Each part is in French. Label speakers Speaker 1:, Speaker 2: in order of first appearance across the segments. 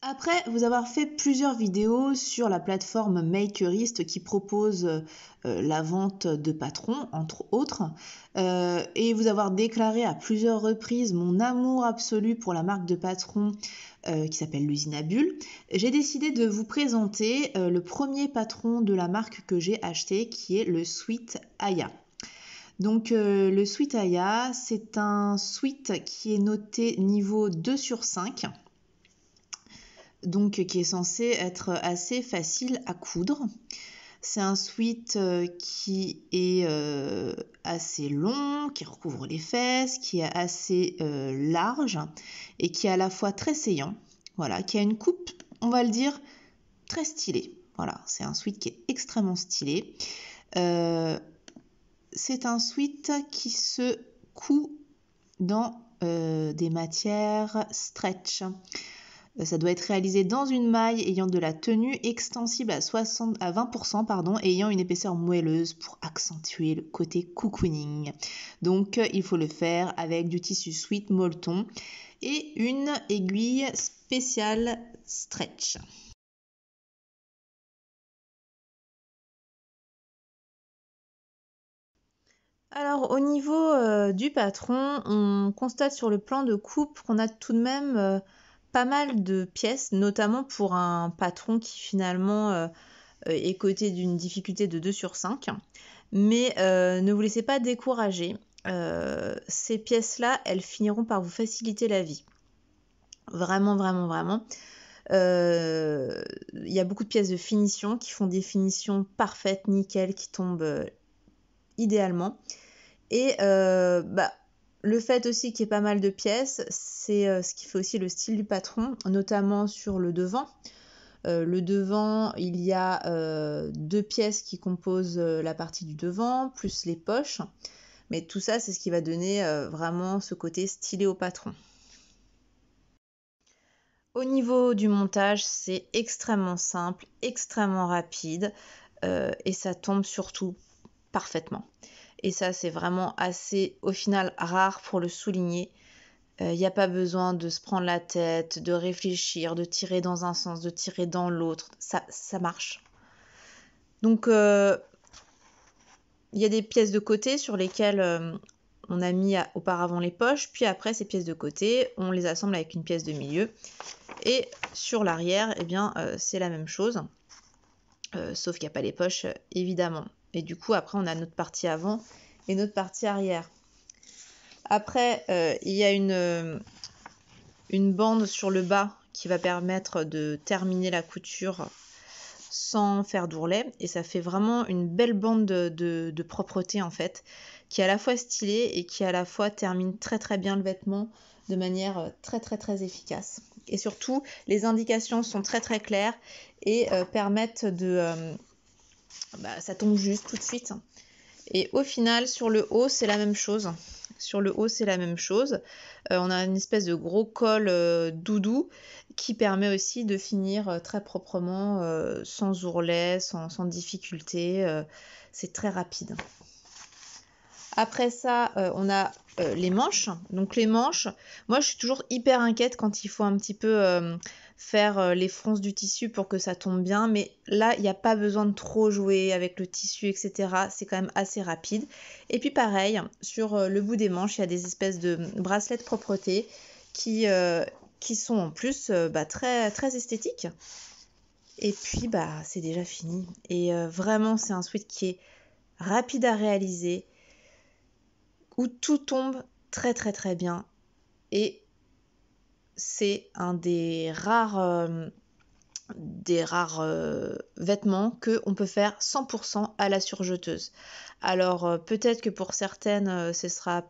Speaker 1: Après vous avoir fait plusieurs vidéos sur la plateforme Makerist qui propose la vente de patrons, entre autres, et vous avoir déclaré à plusieurs reprises mon amour absolu pour la marque de patron qui s'appelle l'usine à bulles, j'ai décidé de vous présenter le premier patron de la marque que j'ai acheté, qui est le Sweet Aya. Donc le Sweet Aya, c'est un sweat qui est noté niveau 2 sur 5. Donc qui est censé être assez facile à coudre. C'est un sweat qui est assez long, qui recouvre les fesses, qui est assez large et qui est à la fois très saillant. Voilà, qui a une coupe, on va le dire, très stylée. Voilà, c'est un sweat qui est extrêmement stylé. C'est un sweat qui se coud dans des matières stretch. Ça doit être réalisé dans une maille ayant de la tenue extensible à 20% et ayant une épaisseur moelleuse pour accentuer le côté cocooning. Donc il faut le faire avec du tissu sweat molleton et une aiguille spéciale stretch. Alors au niveau du patron, on constate sur le plan de coupe qu'on a tout de même pas mal de pièces, notamment pour un patron qui finalement est coté d'une difficulté de 2 sur 5. Mais ne vous laissez pas décourager. Ces pièces-là, elles finiront par vous faciliter la vie. Vraiment, vraiment, vraiment. Il y a beaucoup de pièces de finition qui font des finitions parfaites, nickel, qui tombent idéalement. Et le fait aussi qu'il y ait pas mal de pièces, c'est ce qui fait aussi le style du patron, notamment sur le devant. Le devant, il y a 2 pièces qui composent la partie du devant, plus les poches. Mais tout ça, c'est ce qui va donner vraiment ce côté stylé au patron. Au niveau du montage, c'est extrêmement simple, extrêmement rapide et ça tombe surtout parfaitement. Et ça, c'est vraiment assez, au final, rare pour le souligner. Il n'y a pas besoin de se prendre la tête, de réfléchir, de tirer dans un sens, de tirer dans l'autre. Ça marche. Donc, il y a des pièces de côté sur lesquelles on a mis auparavant les poches. Puis après, ces pièces de côté, on les assemble avec une pièce de milieu. Et sur l'arrière, eh bien, c'est la même chose. Sauf qu'il n'y a pas les poches, évidemment. Et du coup, après, on a notre partie avant et notre partie arrière. Après, il y a une bande sur le bas qui va permettre de terminer la couture sans faire d'ourlet. Et ça fait vraiment une belle bande de propreté, en fait, qui est à la fois stylée et qui à la fois termine très très bien le vêtement de manière très très très efficace. Et surtout, les indications sont très très claires et permettent de... ça tombe juste tout de suite. Et au final, sur le haut, c'est la même chose. Sur le haut, c'est la même chose. On a une espèce de gros col doudou qui permet aussi de finir très proprement, sans ourlet, sans difficulté. C'est très rapide. Après ça, on a les manches. Donc les manches, moi je suis toujours hyper inquiète quand il faut un petit peu faire les fronces du tissu pour que ça tombe bien. Mais là, il n'y a pas besoin de trop jouer avec le tissu, etc. C'est quand même assez rapide. Et puis pareil, sur le bout des manches, il y a des espèces de bracelets de propreté qui sont en plus très, très esthétiques. Et puis c'est déjà fini. Et vraiment, c'est un sweat qui est rapide à réaliser, où tout tombe très très très bien et c'est un des rares vêtements qu'on peut faire 100% à la surjeteuse. Alors peut-être que pour certaines ce sera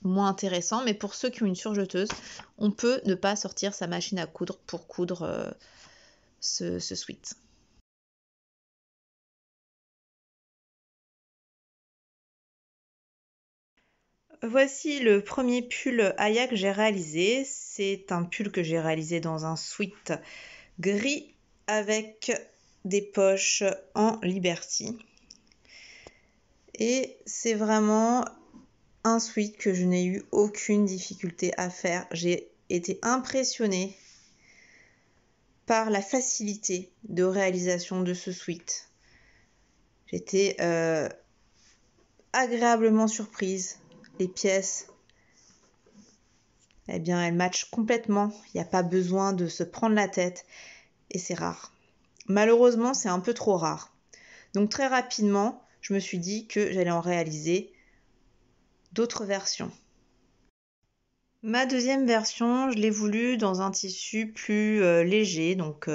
Speaker 1: moins intéressant, mais pour ceux qui ont une surjeteuse, on peut ne pas sortir sa machine à coudre pour coudre ce sweat. Voici le premier pull Aya que j'ai réalisé. C'est un pull que j'ai réalisé dans un sweat gris avec des poches en Liberty. Et c'est vraiment un sweat que je n'ai eu aucune difficulté à faire. J'ai été impressionnée par la facilité de réalisation de ce sweat. J'étais agréablement surprise. Les pièces, eh bien, elles matchent complètement. Il n'y a pas besoin de se prendre la tête et c'est rare. Malheureusement, c'est un peu trop rare. Donc très rapidement, je me suis dit que j'allais en réaliser d'autres versions. Ma deuxième version, je l'ai voulu dans un tissu plus léger. Donc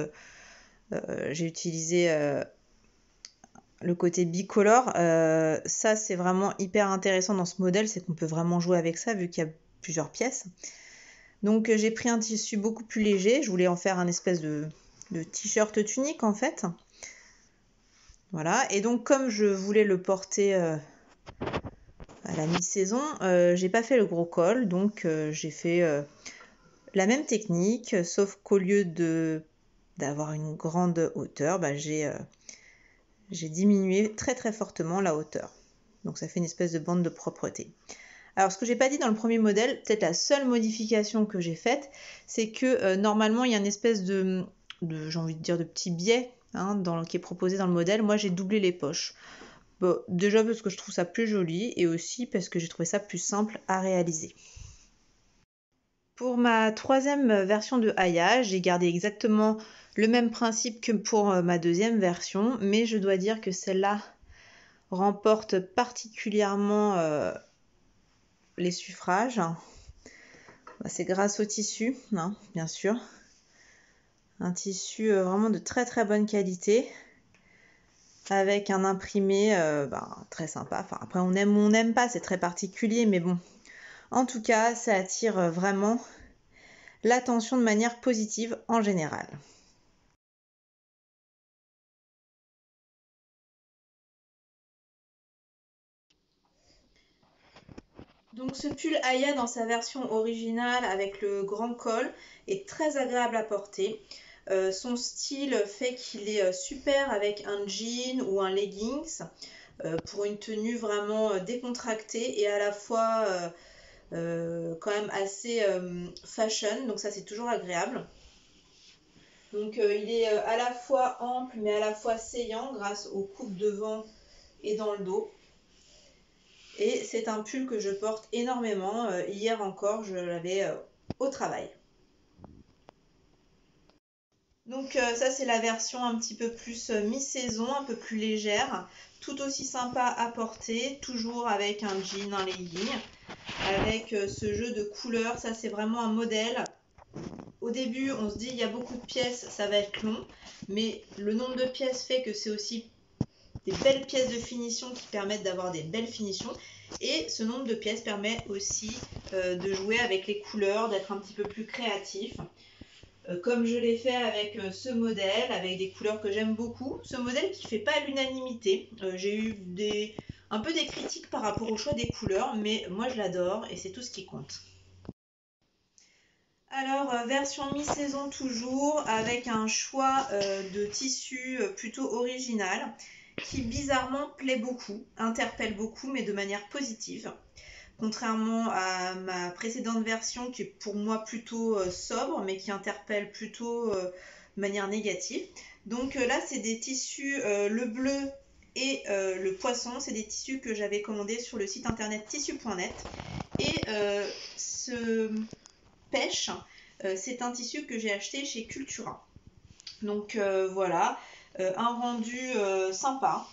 Speaker 1: j'ai utilisé le côté bicolore. Ça, c'est vraiment hyper intéressant dans ce modèle, c'est qu'on peut vraiment jouer avec ça vu qu'il y a plusieurs pièces. Donc j'ai pris un tissu beaucoup plus léger. Je voulais en faire un espèce de t-shirt tunique en fait. Voilà. Et donc comme je voulais le porter à la mi-saison, j'ai pas fait le gros col. Donc j'ai fait la même technique, sauf qu'au lieu d'avoir une grande hauteur, j'ai diminué très très fortement la hauteur. Donc ça fait une espèce de bande de propreté. Alors ce que j'ai pas dit dans le premier modèle, peut-être la seule modification que j'ai faite, c'est que normalement il y a une espèce de j'ai envie de dire de petit biais qui est proposé dans le modèle. Moi j'ai doublé les poches. Bon, déjà parce que je trouve ça plus joli et aussi parce que j'ai trouvé ça plus simple à réaliser. Pour ma troisième version de Aya, j'ai gardé exactement le même principe que pour ma deuxième version, mais je dois dire que celle-là remporte particulièrement les suffrages. C'est grâce au tissu, bien sûr. Un tissu vraiment de très très bonne qualité, avec un imprimé très sympa. Enfin, après, on aime ou on n'aime pas, c'est très particulier, mais bon. En tout cas, ça attire vraiment l'attention de manière positive en général. Donc ce pull Aya dans sa version originale avec le grand col est très agréable à porter. Son style fait qu'il est super avec un jean ou un leggings pour une tenue vraiment décontractée et à la fois quand même assez fashion. Donc ça c'est toujours agréable. Donc il est à la fois ample mais à la fois saillant grâce aux coupes devant et dans le dos. Et c'est un pull que je porte énormément. Hier encore, je l'avais au travail. Donc ça, c'est la version un petit peu plus mi-saison, un peu plus légère. Tout aussi sympa à porter, toujours avec un jean, un legging. Avec ce jeu de couleurs, ça c'est vraiment un modèle. Au début, on se dit il y a beaucoup de pièces, ça va être long. Mais le nombre de pièces fait que c'est aussi des belles pièces de finition qui permettent d'avoir des belles finitions. Et ce nombre de pièces permet aussi de jouer avec les couleurs, d'être un petit peu plus créatif. Comme je l'ai fait avec ce modèle, avec des couleurs que j'aime beaucoup. Ce modèle qui ne fait pas l'unanimité. J'ai eu un peu des critiques par rapport au choix des couleurs, mais moi je l'adore et c'est tout ce qui compte. Alors, version mi-saison toujours, avec un choix de tissu plutôt original, qui bizarrement plaît beaucoup, interpelle beaucoup, mais de manière positive. Contrairement à ma précédente version, qui est pour moi plutôt sobre, mais qui interpelle plutôt de manière négative. Donc là, c'est des tissus, le bleu et le poisson, c'est des tissus que j'avais commandés sur le site internet tissu.net. Et ce pêche, c'est un tissu que j'ai acheté chez Cultura. Donc voilà, un rendu sympa,